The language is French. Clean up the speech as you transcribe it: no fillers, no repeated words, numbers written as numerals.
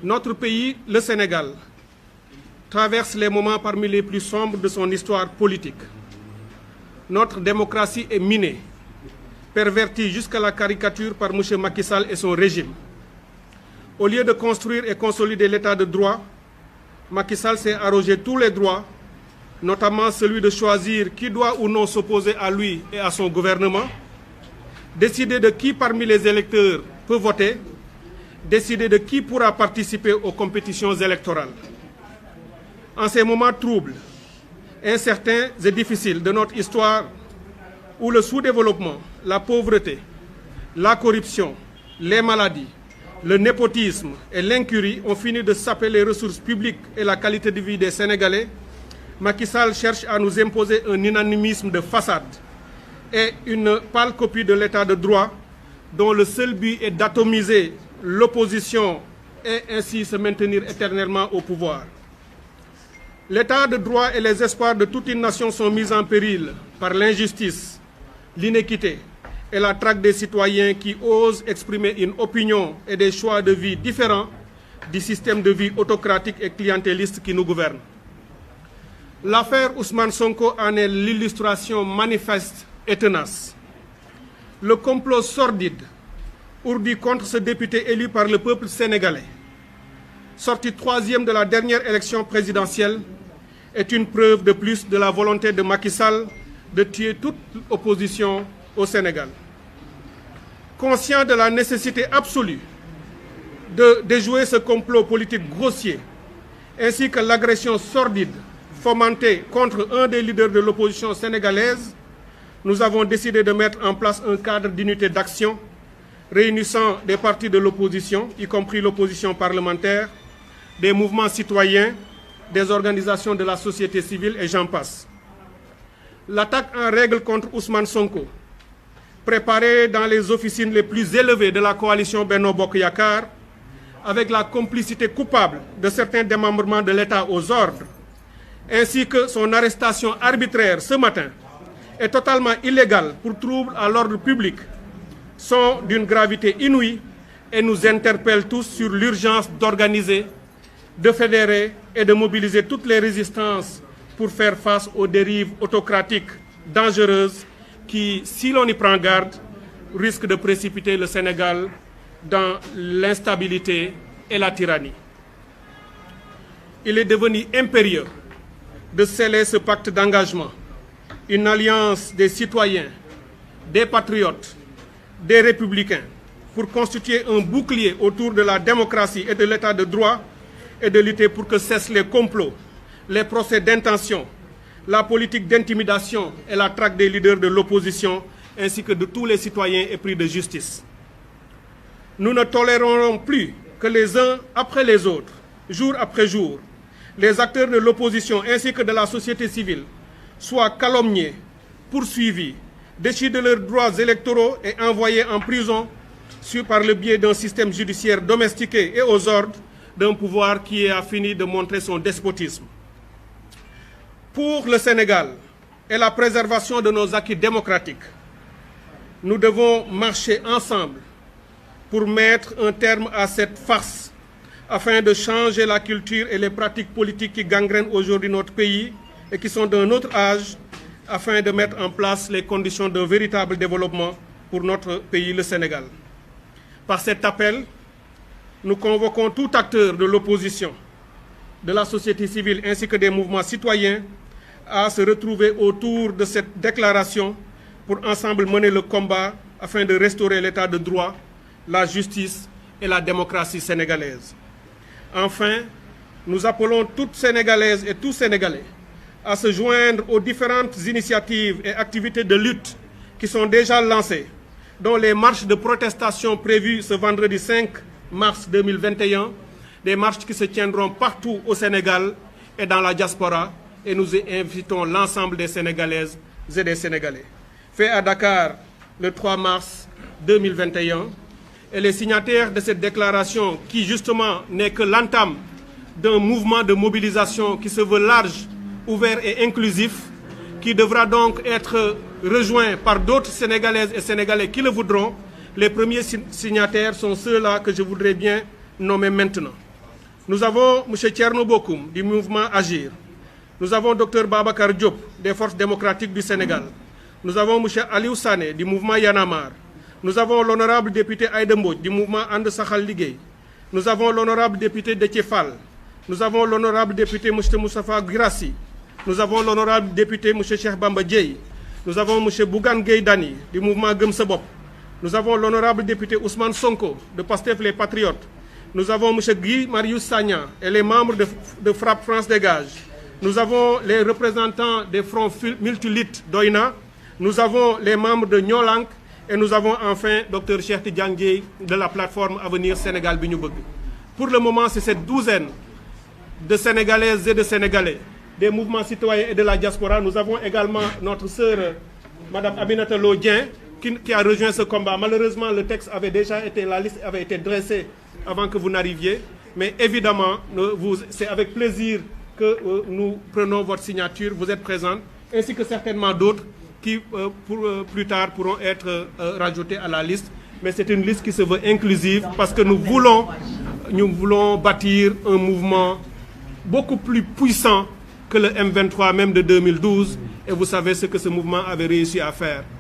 Notre pays, le Sénégal, traverse les moments parmi les plus sombres de son histoire politique. Notre démocratie est minée, pervertie jusqu'à la caricature par M. Macky Sall et son régime. Au lieu de construire et consolider l'état de droit, Macky Sall s'est arrogé tous les droits, notamment celui de choisir qui doit ou non s'opposer à lui et à son gouvernement, décider de qui parmi les électeurs peut voter, décider de qui pourra participer aux compétitions électorales. En ces moments troubles, incertains et difficiles de notre histoire, où le sous-développement, la pauvreté, la corruption, les maladies, le népotisme et l'incurie ont fini de saper les ressources publiques et la qualité de vie des Sénégalais, Macky Sall cherche à nous imposer un unanimisme de façade et une pâle copie de l'état de droit dont le seul but est d'atomiser l'opposition et ainsi se maintenir éternellement au pouvoir. L'état de droit et les espoirs de toute une nation sont mis en péril par l'injustice, l'inéquité et la traque des citoyens qui osent exprimer une opinion et des choix de vie différents du système de vie autocratique et clientéliste qui nous gouverne. L'affaire Ousmane Sonko en est l'illustration manifeste et tenace. Le complot sordide ourdi contre ce député élu par le peuple sénégalais, sorti troisième de la dernière élection présidentielle, est une preuve de plus de la volonté de Macky Sall de tuer toute opposition au Sénégal. Conscient de la nécessité absolue de déjouer ce complot politique grossier, ainsi que l'agression sordide fomentée contre un des leaders de l'opposition sénégalaise, nous avons décidé de mettre en place un cadre d'unité d'action réunissant des partis de l'opposition, y compris l'opposition parlementaire, des mouvements citoyens, des organisations de la société civile et j'en passe. L'attaque en règle contre Ousmane Sonko, préparée dans les officines les plus élevées de la coalition Benno Bokk Yakaar, avec la complicité coupable de certains démembrements de l'État aux ordres, ainsi que son arrestation arbitraire ce matin, est totalement illégale pour trouble à l'ordre public, sont d'une gravité inouïe et nous interpellent tous sur l'urgence d'organiser, de fédérer et de mobiliser toutes les résistances pour faire face aux dérives autocratiques dangereuses qui, si l'on y prend garde, risquent de précipiter le Sénégal dans l'instabilité et la tyrannie. Il est devenu impérieux de sceller ce pacte d'engagement, une alliance des citoyens, des patriotes, des républicains, pour constituer un bouclier autour de la démocratie et de l'état de droit et de lutter pour que cessent les complots, les procès d'intention, la politique d'intimidation et la traque des leaders de l'opposition, ainsi que de tous les citoyens épris de justice. Nous ne tolérerons plus que les uns après les autres, jour après jour, les acteurs de l'opposition ainsi que de la société civile soient calomniés, poursuivis, déchus de leurs droits électoraux et envoyés en prison par le biais d'un système judiciaire domestiqué et aux ordres d'un pouvoir qui a fini de montrer son despotisme. Pour le Sénégal et la préservation de nos acquis démocratiques, nous devons marcher ensemble pour mettre un terme à cette farce afin de changer la culture et les pratiques politiques qui gangrènent aujourd'hui notre pays et qui sont d'un autre âge, afin de mettre en place les conditions d'un véritable développement pour notre pays, le Sénégal. Par cet appel, nous convoquons tout acteur de l'opposition, de la société civile ainsi que des mouvements citoyens à se retrouver autour de cette déclaration pour ensemble mener le combat afin de restaurer l'état de droit, la justice et la démocratie sénégalaise. Enfin, nous appelons toutes Sénégalaises et tous Sénégalais à se joindre aux différentes initiatives et activités de lutte qui sont déjà lancées, dont les marches de protestation prévues ce vendredi 5 mars 2021, des marches qui se tiendront partout au Sénégal et dans la diaspora, et nous invitons l'ensemble des Sénégalaises et des Sénégalais. Fait à Dakar le 3 mars 2021, et les signataires de cette déclaration, qui justement n'est que l'entame d'un mouvement de mobilisation qui se veut large, ouvert et inclusif, qui devra donc être rejoint par d'autres Sénégalaises et Sénégalais qui le voudront. Les premiers signataires sont ceux-là que je voudrais bien nommer maintenant. Nous avons M. Thierno Bokoum du mouvement Agir. Nous avons Dr Babacar Diop des Forces démocratiques du Sénégal. Nous avons M. Aliou Sané du mouvement Yanamar. Nous avons l'honorable député Aïda Mbodj du mouvement And Sakhal Liguey. Nous avons l'honorable député Déthié Fall. Nous avons l'honorable député M. Moustapha Guirassy. Nous avons l'honorable député M. Cheikh Bamba Dièye. Nous avons M. Bougane Gueye Dany du mouvement Gëm Sa Bopp. Nous avons l'honorable député Ousmane Sonko de Pastef les Patriotes. Nous avons M. Guy Marius Sagna et les membres de Frappe France Dégage. Nous avons les représentants des fronts multilites d'OINA. Nous avons les membres de Nyolank. Et nous avons enfin Dr Cheikh Tidiane Dièye de la plateforme Avenir Sénégal bi ñu bëgg. Pour le moment, c'est cette douzaine de Sénégalaises et de Sénégalais, des mouvements citoyens et de la diaspora. Nous avons également notre sœur, Madame Aminata Lodien, qui a rejoint ce combat. Malheureusement, le texte avait déjà été, la liste avait été dressée avant que vous n'arriviez. Mais évidemment, c'est avec plaisir que nous prenons votre signature. Vous êtes présente, ainsi que certainement d'autres qui, plus tard, pourront être rajoutés à la liste. Mais c'est une liste qui se veut inclusive parce que nous voulons bâtir un mouvement beaucoup plus puissant que le M23 même de 2012. Et vous savez ce que ce mouvement avait réussi à faire.